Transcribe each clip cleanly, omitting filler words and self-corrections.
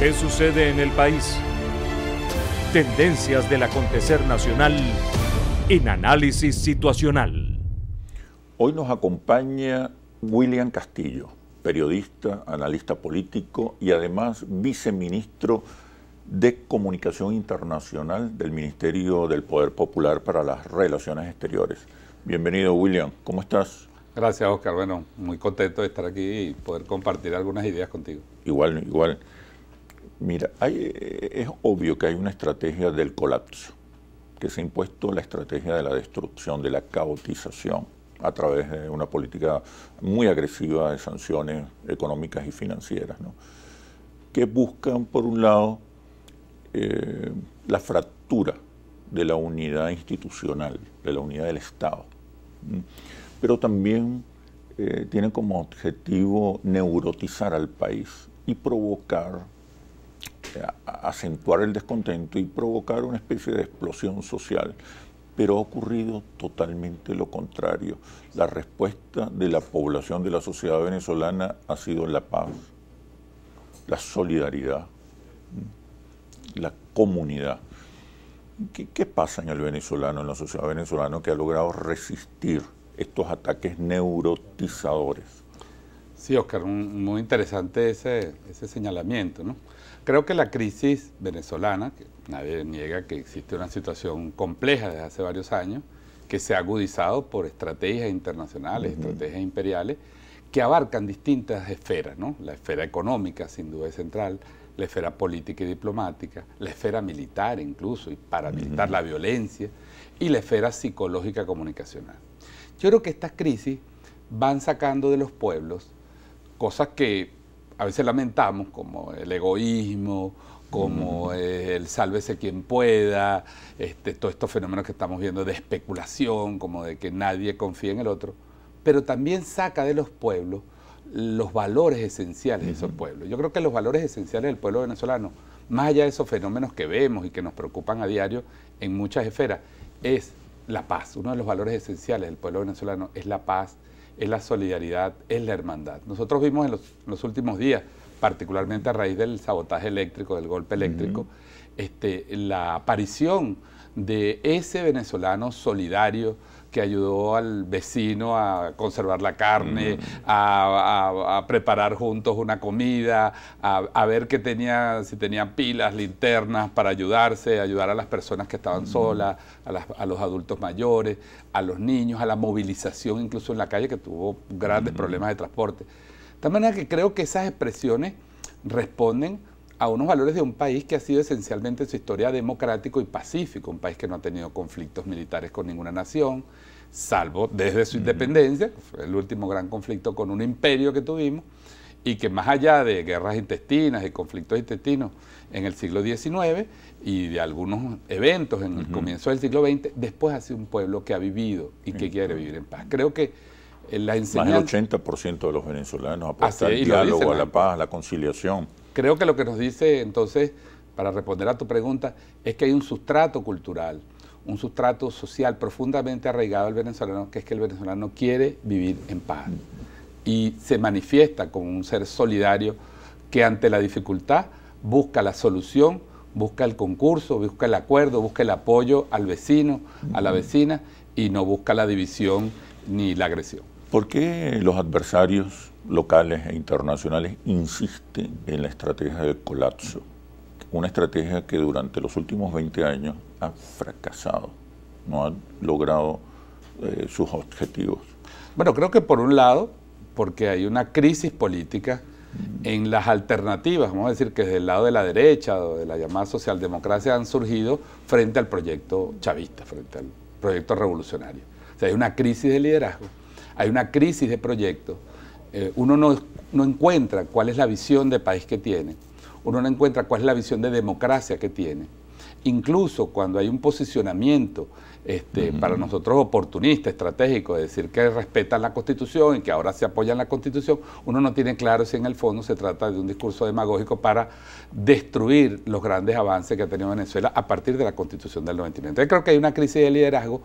¿Qué sucede en el país? Tendencias del acontecer nacional en Análisis Situacional. Hoy nos acompaña William Castillo, periodista, analista político y además viceministro de Comunicación Internacional del Ministerio del Poder Popular para las Relaciones Exteriores. Bienvenido, William. ¿Cómo estás? Gracias, Oscar. Bueno, muy contento de estar aquí y poder compartir algunas ideas contigo. Igual. Mira, es obvio que hay una estrategia del colapso, que se ha impuesto la estrategia de la destrucción, de la caotización, a través de una política muy agresiva de sanciones económicas y financieras, ¿no? Que buscan, por un lado, la fractura de la unidad institucional, de la unidad del Estado, pero también tienen como objetivo neurotizar al país y provocar, acentuar el descontento y provocar una especie de explosión social. Pero ha ocurrido totalmente lo contrario. La respuesta de la población, de la sociedad venezolana, ha sido la paz, la solidaridad, la comunidad. ¿Qué pasa en el venezolano, en la sociedad venezolana, que ha logrado resistir estos ataques neurotizadores? Sí, Oscar, muy interesante ese señalamiento, ¿no? Creo que la crisis venezolana, que nadie niega que existe una situación compleja desde hace varios años, que se ha agudizado por estrategias internacionales, estrategias imperiales, que abarcan distintas esferas, ¿no? La esfera económica, sin duda es central, la esfera política y diplomática, la esfera militar incluso, y paramilitar, la violencia, y la esfera psicológica comunicacional. Yo creo que estas crisis van sacando de los pueblos cosas que a veces lamentamos, como el egoísmo, como el sálvese quien pueda, todos estos fenómenos que estamos viendo de especulación, como de que nadie confía en el otro, pero también saca de los pueblos los valores esenciales de esos pueblos. Yo creo que los valores esenciales del pueblo venezolano, más allá de esos fenómenos que vemos y que nos preocupan a diario en muchas esferas, es la paz. Uno de los valores esenciales del pueblo venezolano es la paz, es la solidaridad, es la hermandad. Nosotros vimos en los últimos días, particularmente a raíz del sabotaje eléctrico, del golpe eléctrico, la aparición de ese venezolano solidario que ayudó al vecino a conservar la carne, a preparar juntos una comida, a ver si tenían pilas, linternas para ayudarse, ayudar a las personas que estaban solas, a los adultos mayores, a los niños, a la movilización incluso en la calle, que tuvo grandes problemas de transporte. De tal manera que creo que esas expresiones responden a unos valores de un país que ha sido esencialmente en su historia democrático y pacífico, un país que no ha tenido conflictos militares con ninguna nación, salvo desde su independencia, que fue el último gran conflicto con un imperio que tuvimos, y que más allá de guerras intestinas y conflictos intestinos en el siglo XIX y de algunos eventos en el comienzo del siglo XX, después ha sido un pueblo que ha vivido y que quiere vivir en paz. Creo que la enseñanza... Más del 80% de los venezolanos apuesta al diálogo, a la paz, a la conciliación. Creo que lo que nos dice, entonces, para responder a tu pregunta, es que hay un sustrato cultural, un sustrato social profundamente arraigado al venezolano, que es que el venezolano quiere vivir en paz y se manifiesta como un ser solidario que ante la dificultad busca la solución, busca el concurso, busca el acuerdo, busca el apoyo al vecino, a la vecina, y no busca la división ni la agresión. ¿Por qué los adversarios locales e internacionales insisten en la estrategia del colapso? Una estrategia que durante los últimos 20 años ha fracasado, no ha logrado sus objetivos. Bueno, creo que por un lado, porque hay una crisis política en las alternativas, vamos a decir que desde el lado de la derecha o de la llamada socialdemocracia han surgido frente al proyecto chavista, frente al proyecto revolucionario. O sea, hay una crisis de liderazgo, hay una crisis de proyecto, uno no encuentra cuál es la visión de país que tiene, uno no encuentra cuál es la visión de democracia que tiene. Incluso cuando hay un posicionamiento para nosotros oportunista, estratégico, de decir que respetan la Constitución y que ahora se apoyan la Constitución, uno no tiene claro si en el fondo se trata de un discurso demagógico para destruir los grandes avances que ha tenido Venezuela a partir de la Constitución del 99. Entonces creo que hay una crisis de liderazgo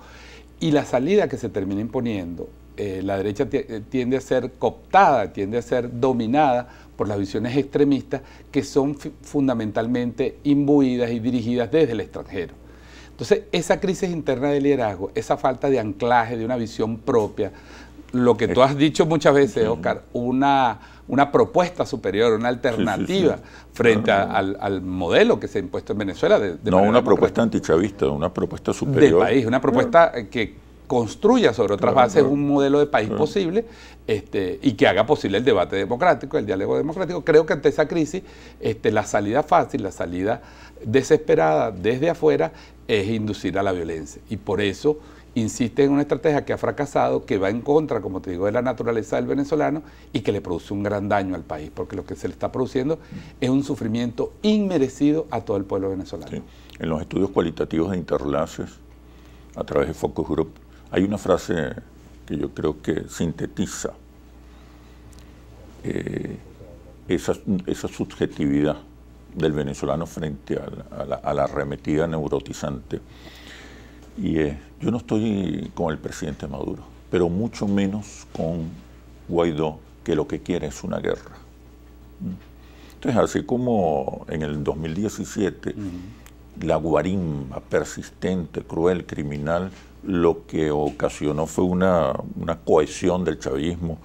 y la salida que se termina imponiendo, la derecha tiende a ser cooptada, tiende a ser dominada por las visiones extremistas que son fundamentalmente imbuidas y dirigidas desde el extranjero. Entonces, esa crisis interna de liderazgo, esa falta de anclaje, de una visión propia, lo que tú has dicho muchas veces, Oscar, una propuesta superior, una alternativa frente al modelo que se ha impuesto en Venezuela. No una propuesta antichavista, una propuesta superior. Del país, una propuesta que construya sobre otras bases un modelo de país posible y que haga posible el debate democrático, el diálogo democrático. Creo que ante esa crisis la salida fácil, la salida desesperada desde afuera es inducir a la violencia. Y por eso insiste en una estrategia que ha fracasado, que va en contra, como te digo, de la naturaleza del venezolano y que le produce un gran daño al país, porque lo que se le está produciendo es un sufrimiento inmerecido a todo el pueblo venezolano. Sí. En los estudios cualitativos de Interlaces, a través de Focus Group, hay una frase que yo creo que sintetiza esa subjetividad del venezolano frente a la arremetida neurotizante. Y yo no estoy con el presidente Maduro, pero mucho menos con Guaidó, que lo que quiere es una guerra. Entonces, así como en el 2017, la guarimba persistente, cruel, criminal, lo que ocasionó fue una cohesión del chavismo,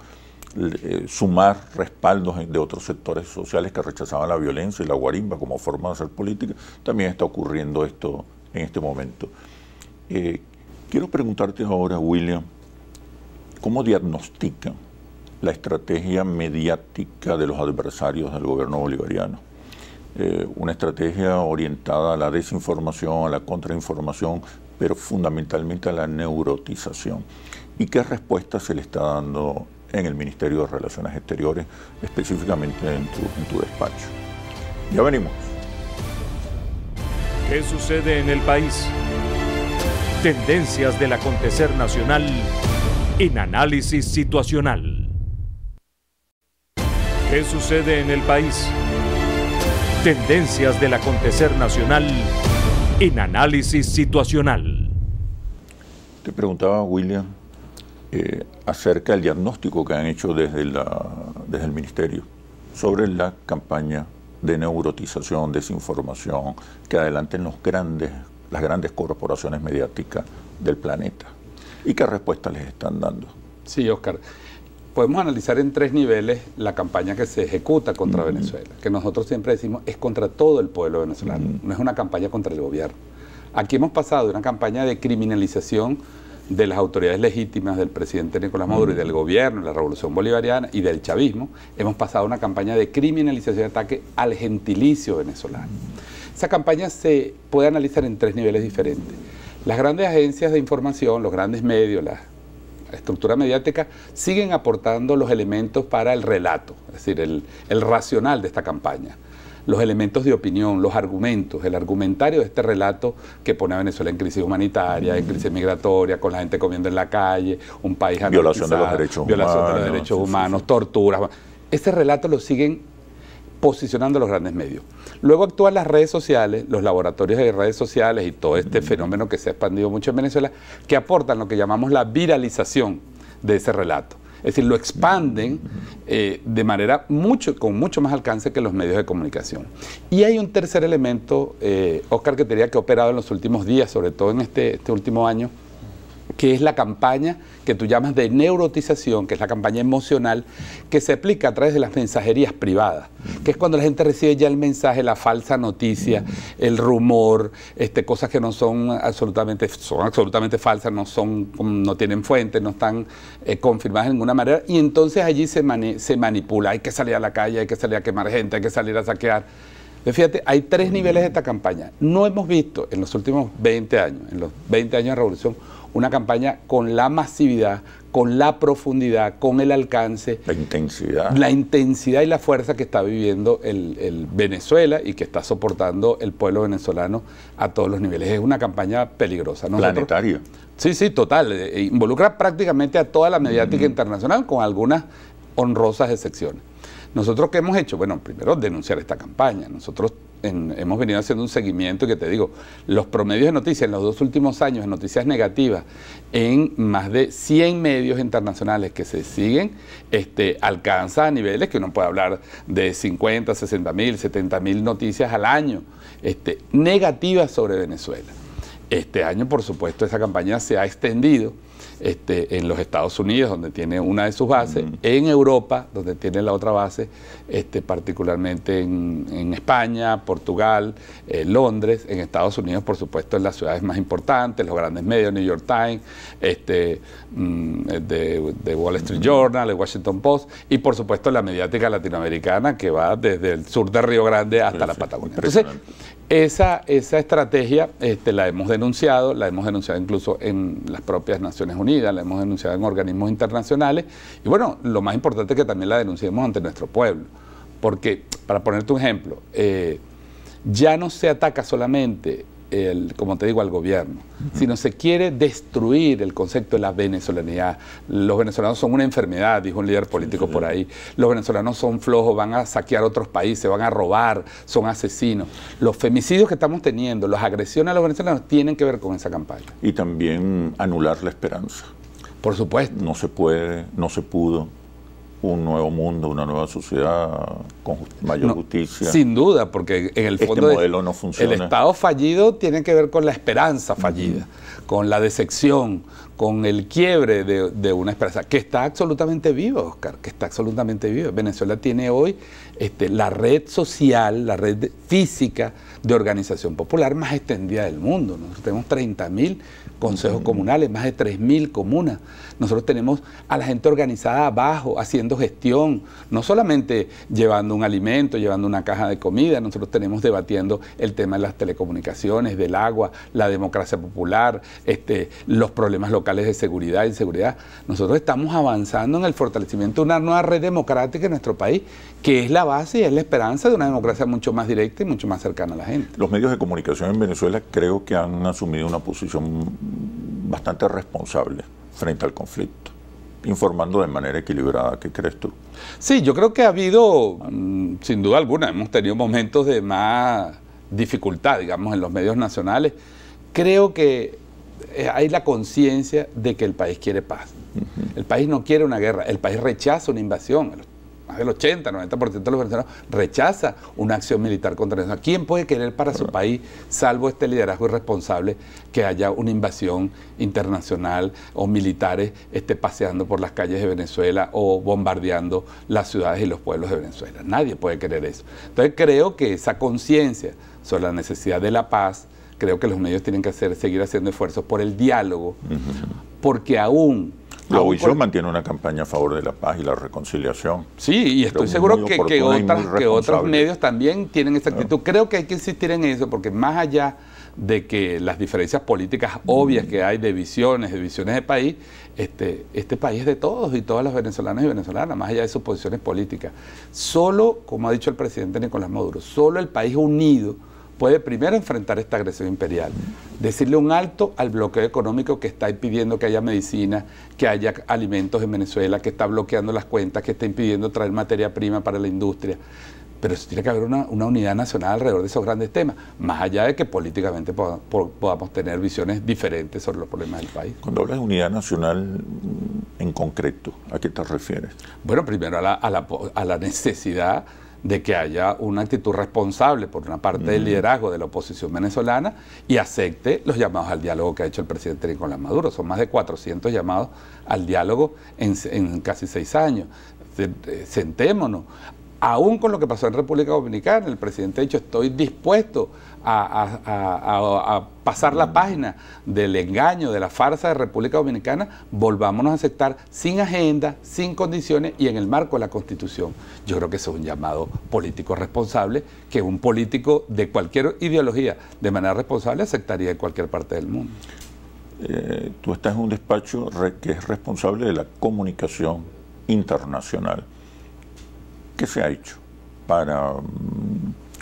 sumar respaldos de otros sectores sociales que rechazaban la violencia y la guarimba como forma de hacer política, también está ocurriendo esto en este momento. Quiero preguntarte ahora, William, ¿cómo diagnostican la estrategia mediática de los adversarios del gobierno bolivariano? Una estrategia orientada a la desinformación, a la contrainformación, pero fundamentalmente a la neurotización. ¿Y qué respuesta se le está dando en el Ministerio de Relaciones Exteriores, específicamente en tu despacho? Ya venimos. ¿Qué sucede en el país? Tendencias del acontecer nacional en Análisis Situacional. ¿Qué sucede en el país? Tendencias del acontecer nacional en Análisis Situacional. Te preguntaba, William, acerca del diagnóstico que han hecho desde el Ministerio sobre la campaña de neurotización, desinformación que adelanten las grandes corporaciones mediáticas del planeta. ¿Y qué respuestas les están dando? Sí, Oscar. Podemos analizar en 3 niveles la campaña que se ejecuta contra Venezuela, que nosotros siempre decimos es contra todo el pueblo venezolano, no es una campaña contra el gobierno. Aquí hemos pasado de una campaña de criminalización de las autoridades legítimas del presidente Nicolás Maduro y del gobierno, de la revolución bolivariana y del chavismo, hemos pasado a una campaña de criminalización y ataque al gentilicio venezolano. Esa campaña se puede analizar en 3 niveles diferentes. Las grandes agencias de información, los grandes medios, la estructura mediática, siguen aportando los elementos para el relato, es decir, el racional de esta campaña. Los elementos de opinión, los argumentos, el argumentario de este relato que pone a Venezuela en crisis humanitaria, en crisis migratoria, con la gente comiendo en la calle, un país violación de los derechos humanos, torturas. Ese relato lo siguen posicionando los grandes medios. Luego actúan las redes sociales, los laboratorios de redes sociales y todo este fenómeno que se ha expandido mucho en Venezuela, que aportan lo que llamamos la viralización de ese relato. Es decir, lo expanden de manera con mucho más alcance que los medios de comunicación. Y hay un tercer elemento, Oscar, que tenía que ha operado en los últimos días, sobre todo en este último año, que es la campaña que tú llamas de neurotización, que es la campaña emocional, que se aplica a través de las mensajerías privadas, que es cuando la gente recibe ya el mensaje, la falsa noticia, el rumor, cosas que no son absolutamente falsas, no tienen fuentes, no están confirmadas de ninguna manera, y entonces allí se manipula, hay que salir a la calle, hay que salir a quemar gente, hay que salir a saquear. Fíjate, hay 3 niveles de esta campaña. No hemos visto en los últimos 20 años, en los 20 años de revolución, una campaña con la masividad, con la profundidad, con el alcance, la intensidad y la fuerza que está viviendo el Venezuela y que está soportando el pueblo venezolano a todos los niveles. Es una campaña peligrosa. Planetaria. Sí, total. Involucra prácticamente a toda la mediática internacional, con algunas honrosas excepciones. ¿Nosotros qué hemos hecho? Bueno, primero denunciar esta campaña. Nosotros hemos venido haciendo un seguimiento que te digo, los promedios de noticias en los 2 últimos años, en noticias negativas, en más de 100 medios internacionales que se siguen, alcanza a niveles que uno puede hablar de 50, 60 mil, 70 mil noticias al año negativas sobre Venezuela. Este año, por supuesto, esa campaña se ha extendido en los Estados Unidos, donde tiene una de sus bases, en Europa, donde tiene la otra base, particularmente en España, Portugal, Londres, en Estados Unidos, por supuesto, en las ciudades más importantes, los grandes medios, New York Times, de Wall Street Journal, el Washington Post, y por supuesto la mediática latinoamericana que va desde el sur de Río Grande hasta la Patagonia. Entonces, esa estrategia la hemos denunciado incluso en las propias Naciones Unidas, la hemos denunciado en organismos internacionales, y bueno, lo más importante es que también la denunciemos ante nuestro pueblo, porque, para ponerte un ejemplo, ya no se ataca solamente, como te digo, al gobierno, sino se quiere destruir el concepto de la venezolanidad. Los venezolanos son una enfermedad, dijo un líder político por ahí. Los venezolanos son flojos, van a saquear otros países, van a robar, son asesinos. Los femicidios que estamos teniendo, las agresiones a los venezolanos tienen que ver con esa campaña. Y también anular la esperanza. Por supuesto. No se puede, no se pudo. Un nuevo mundo, una nueva sociedad con mayor justicia. Sin duda, porque en el fondo este modelo no funciona. El Estado fallido tiene que ver con la esperanza fallida, con la decepción, con el quiebre de una esperanza, que está absolutamente viva, Oscar, que está absolutamente viva. Venezuela tiene hoy la red social, la red física de organización popular más extendida del mundo. Nosotros tenemos 30.000 consejos comunales, más de 3.000 comunas. Nosotros tenemos a la gente organizada abajo, haciendo gestión, no solamente llevando un alimento, llevando una caja de comida, nosotros tenemos debatiendo el tema de las telecomunicaciones, del agua, la democracia popular, los problemas locales de seguridad e inseguridad. Nosotros estamos avanzando en el fortalecimiento de una nueva red democrática en nuestro país, que es la base y es la esperanza de una democracia mucho más directa y mucho más cercana a la gente. Los medios de comunicación en Venezuela creo que han asumido una posición bastante responsable frente al conflicto, informando de manera equilibrada. ¿Qué crees tú? Sí, yo creo que ha habido, sin duda alguna, hemos tenido momentos de más dificultad, digamos, en los medios nacionales. Creo que hay la conciencia de que el país quiere paz. El país no quiere una guerra, el país rechaza una invasión. Más del 80-90% de los venezolanos rechaza una acción militar contra Venezuela. ¿Quién puede querer para su país, salvo este liderazgo irresponsable, que haya una invasión internacional o militares paseando por las calles de Venezuela o bombardeando las ciudades y los pueblos de Venezuela? Nadie puede querer eso. Entonces creo que esa conciencia sobre la necesidad de la paz, creo que los medios tienen que seguir haciendo esfuerzos por el diálogo, porque aún... La oposición mantiene una campaña a favor de la paz y la reconciliación. Sí, y estoy seguro que otros medios también tienen esa actitud. Creo que hay que insistir en eso, porque más allá de que las diferencias políticas obvias que hay de visiones de país, este país es de todos y todas las venezolanas y venezolanas, más allá de sus posiciones políticas. Solo, como ha dicho el presidente Nicolás Maduro, solo el país unido puede primero enfrentar esta agresión imperial, decirle un alto al bloqueo económico que está impidiendo que haya medicina, que haya alimentos en Venezuela, que está bloqueando las cuentas, que está impidiendo traer materia prima para la industria. Pero eso tiene que haber una unidad nacional alrededor de esos grandes temas, más allá de que políticamente podamos tener visiones diferentes sobre los problemas del país. Cuando hablas de unidad nacional en concreto, ¿a qué te refieres? Bueno, primero a la necesidad de que haya una actitud responsable por una parte del liderazgo de la oposición venezolana y acepte los llamados al diálogo que ha hecho el presidente Nicolás Maduro. Son más de 400 llamados al diálogo en casi 6 años. Sentémonos. Aún con lo que pasó en República Dominicana, el presidente ha dicho: estoy dispuesto a pasar la página del engaño, de la farsa de República Dominicana, volvámonos a aceptar sin agenda, sin condiciones y en el marco de la Constitución. Yo creo que eso es un llamado político responsable que un político de cualquier ideología de manera responsable aceptaría en cualquier parte del mundo. Tú estás en un despacho que es responsable de la comunicación internacional. ¿Qué se ha hecho para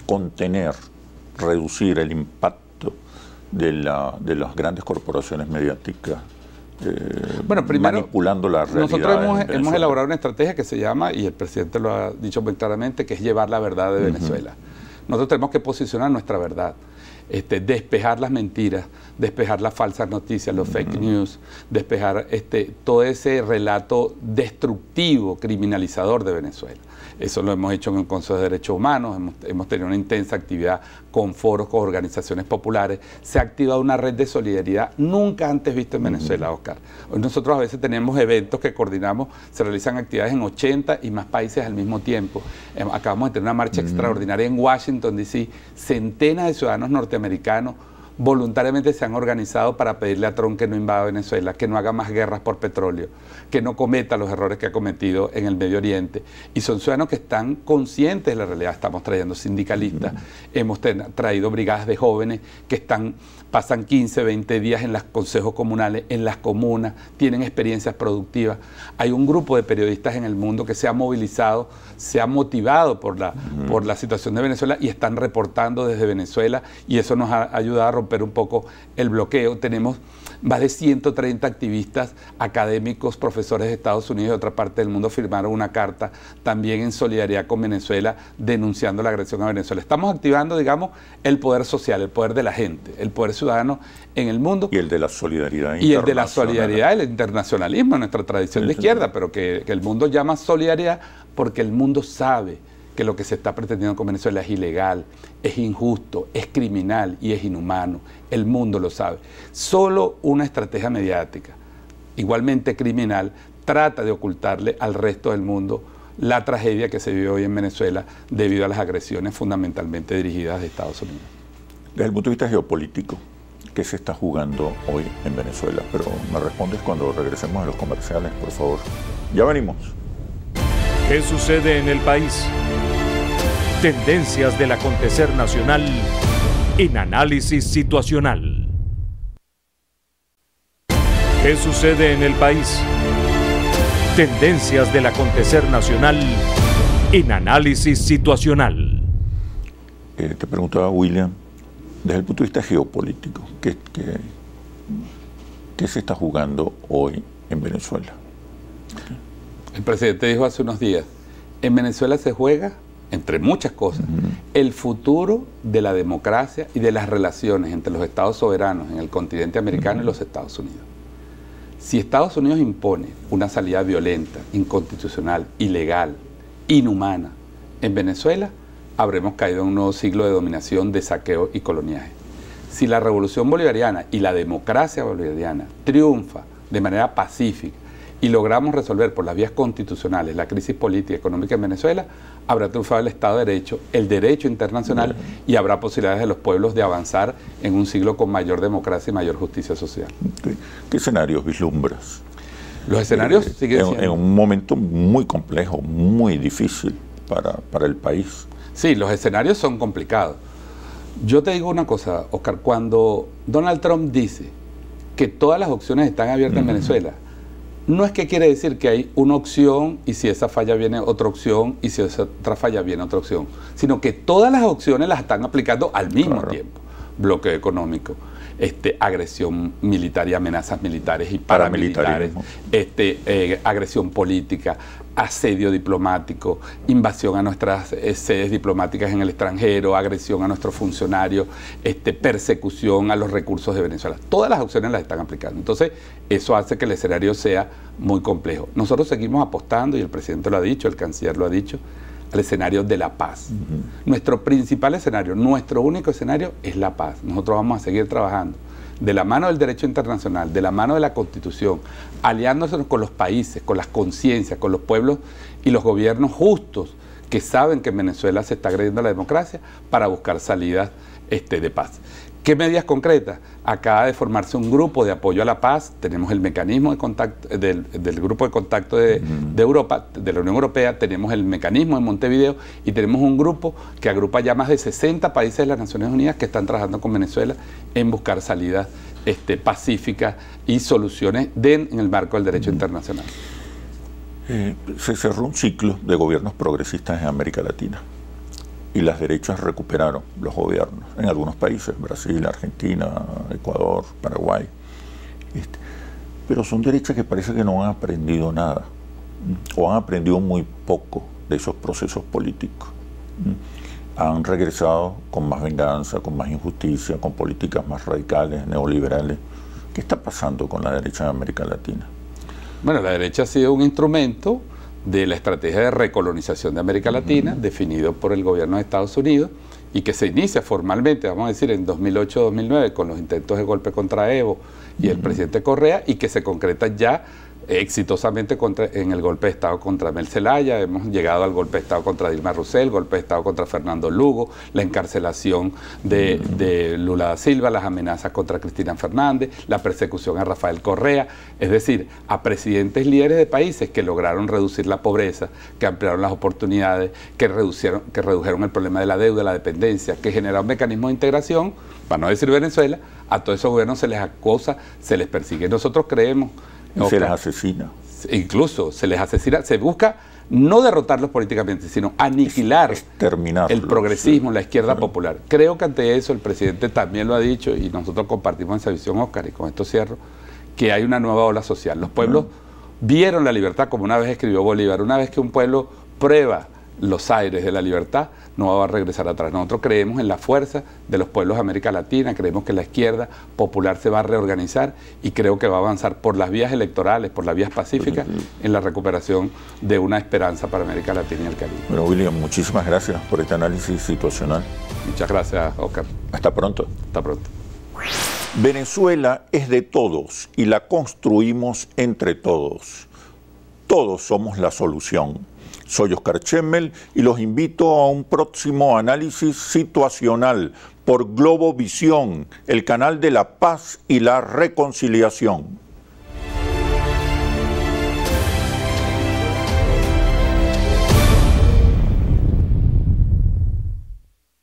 contener, reducir el impacto de las grandes corporaciones mediáticas bueno, primero, manipulando la realidad? Nosotros hemos elaborado una estrategia que se llama, y el presidente lo ha dicho muy claramente, que es llevar la verdad de Venezuela. Nosotros tenemos que posicionar nuestra verdad, despejar las mentiras, despejar las falsas noticias, los fake news, despejar todo ese relato destructivo, criminalizador de Venezuela. Eso lo hemos hecho en el Consejo de Derechos Humanos, hemos tenido una intensa actividad con foros, con organizaciones populares. Se ha activado una red de solidaridad nunca antes vista en Venezuela, Oscar. Hoy nosotros a veces tenemos eventos que coordinamos, se realizan actividades en 80 y más países al mismo tiempo. Acabamos de tener una marcha extraordinaria en Washington, D.C. Centenas de ciudadanos norteamericanos voluntariamente se han organizado para pedirle a Trump que no invada Venezuela, que no haga más guerras por petróleo, que no cometa los errores que ha cometido en el Medio Oriente. Y son ciudadanos que están conscientes de la realidad. Estamos trayendo sindicalistas, hemos traído brigadas de jóvenes que pasan 15, 20 días en los consejos comunales, en las comunas, tienen experiencias productivas. Hay un grupo de periodistas en el mundo que se ha movilizado, se ha motivado por la situación de Venezuela y están reportando desde Venezuela, y eso nos ha ayudado a romper un poco el bloqueo. Tenemos más de 130 activistas, académicos, profesores de Estados Unidos y de otra parte del mundo firmaron una carta también en solidaridad con Venezuela denunciando la agresión a Venezuela. Estamos activando, digamos, el poder social, el poder de la gente, el poder ciudadano en el mundo. Y el de la solidaridad internacional. Y el de la solidaridad, el internacionalismo, nuestra tradición de izquierda, pero que el mundo llama solidaridad porque el mundo sabe que lo que se está pretendiendo con Venezuela es ilegal, es injusto, es criminal y es inhumano. El mundo lo sabe. Solo una estrategia mediática, igualmente criminal, trata de ocultarle al resto del mundo la tragedia que se vive hoy en Venezuela debido a las agresiones fundamentalmente dirigidas de Estados Unidos. Desde el punto de vista geopolítico, ¿qué se está jugando hoy en Venezuela? Pero me respondes cuando regresemos a los comerciales, por favor. Ya venimos. ¿Qué sucede en el país? Tendencias del acontecer nacional en Análisis Situacional. ¿Qué sucede en el país? Tendencias del acontecer nacional en Análisis Situacional. Te preguntaba, William, desde el punto de vista geopolítico, ¿qué se está jugando hoy en Venezuela? El presidente dijo hace unos días, en Venezuela se juega, entre muchas cosas, el futuro de la democracia y de las relaciones entre los estados soberanos en el continente americano y los Estados Unidos. Si Estados Unidos impone una salida violenta, inconstitucional, ilegal, inhumana en Venezuela, habremos caído en un nuevo siglo de dominación, de saqueo y coloniaje. Si la revolución bolivariana y la democracia bolivariana triunfa de manera pacífica y logramos resolver por las vías constitucionales la crisis política y económica en Venezuela, habrá triunfado el Estado de Derecho, el derecho internacional, y habrá posibilidades de los pueblos de avanzar en un siglo con mayor democracia y mayor justicia social. ¿Qué escenarios vislumbras? Los escenarios siguen siendo... En un momento muy complejo, muy difícil para el país. Sí, los escenarios son complicados. Yo te digo una cosa, Oscar, cuando Donald Trump dice que todas las opciones están abiertas en Venezuela, no es que quiere decir que hay una opción y si esa falla viene otra opción y si esa otra falla viene otra opción, sino que todas las opciones las están aplicando al mismo tiempo. Bloqueo económico, agresión militar y amenazas militares y paramilitares, agresión política, asedio diplomático, invasión a nuestras sedes diplomáticas en el extranjero, agresión a nuestros funcionarios, persecución a los recursos de Venezuela. Todas las opciones las están aplicando. Entonces, eso hace que el escenario sea muy complejo. Nosotros seguimos apostando, y el presidente lo ha dicho, el canciller lo ha dicho, al escenario de la paz. Nuestro principal escenario, nuestro único escenario es la paz. Nosotros vamos a seguir trabajando de la mano del derecho internacional, de la mano de la Constitución, aliándonos con los países, con las conciencias, con los pueblos y los gobiernos justos que saben que en Venezuela se está agrediendo la democracia para buscar salidas de paz. ¿Qué medidas concretas? Acaba de formarse un grupo de apoyo a la paz, tenemos el mecanismo de contacto del grupo de contacto de Europa, de la Unión Europea, tenemos el mecanismo en Montevideo y tenemos un grupo que agrupa ya más de 60 países de las Naciones Unidas que están trabajando con Venezuela en buscar salidas pacíficas y soluciones en el marco del derecho internacional. Se cerró un ciclo de gobiernos progresistas en América Latina. Y las derechas recuperaron los gobiernos en algunos países, Brasil, Argentina, Ecuador, Paraguay. Pero son derechas que parece que no han aprendido nada, o han aprendido muy poco de esos procesos políticos. han regresado con más venganza, con más injusticia, con políticas más radicales, neoliberales. ¿Qué está pasando con la derecha en América Latina? Bueno, la derecha ha sido un instrumento de la estrategia de recolonización de América Latina, definido por el gobierno de Estados Unidos, y que se inicia formalmente, vamos a decir, en 2008-2009 con los intentos de golpe contra Evo y el presidente Correa, y que se concreta ya exitosamente en el golpe de Estado contra Mel Zelaya. Hemos llegado al golpe de Estado contra Dilma Rousseff, golpe de Estado contra Fernando Lugo, la encarcelación de Lula da Silva, las amenazas contra Cristina Fernández, la persecución a Rafael Correa, es decir, a presidentes líderes de países que lograron reducir la pobreza, que ampliaron las oportunidades, que redujeron el problema de la deuda, la dependencia, que generaron mecanismos de integración, para no decir Venezuela. A todos esos gobiernos se les acosa, se les persigue. Nosotros creemos... Se les asesina. Incluso se les asesina, se busca no derrotarlos políticamente, sino aniquilar el progresismo, la izquierda popular. Creo que ante eso el presidente también lo ha dicho, y nosotros compartimos esa visión, Oscar, y con esto cierro, que hay una nueva ola social. Los pueblos vieron la libertad, como una vez escribió Bolívar, una vez que un pueblo prueba los aires de la libertad, no va a regresar atrás. Nosotros creemos en la fuerza de los pueblos de América Latina, creemos que la izquierda popular se va a reorganizar y creo que va a avanzar por las vías electorales, por las vías pacíficas, en la recuperación de una esperanza para América Latina y el Caribe. Bueno, William, muchísimas gracias por este análisis situacional. Muchas gracias, Oscar. Hasta pronto. Hasta pronto. Venezuela es de todos y la construimos entre todos. Todos somos la solución. Soy Oscar Chemmel y los invito a un próximo análisis situacional por Globovisión, el canal de la paz y la reconciliación.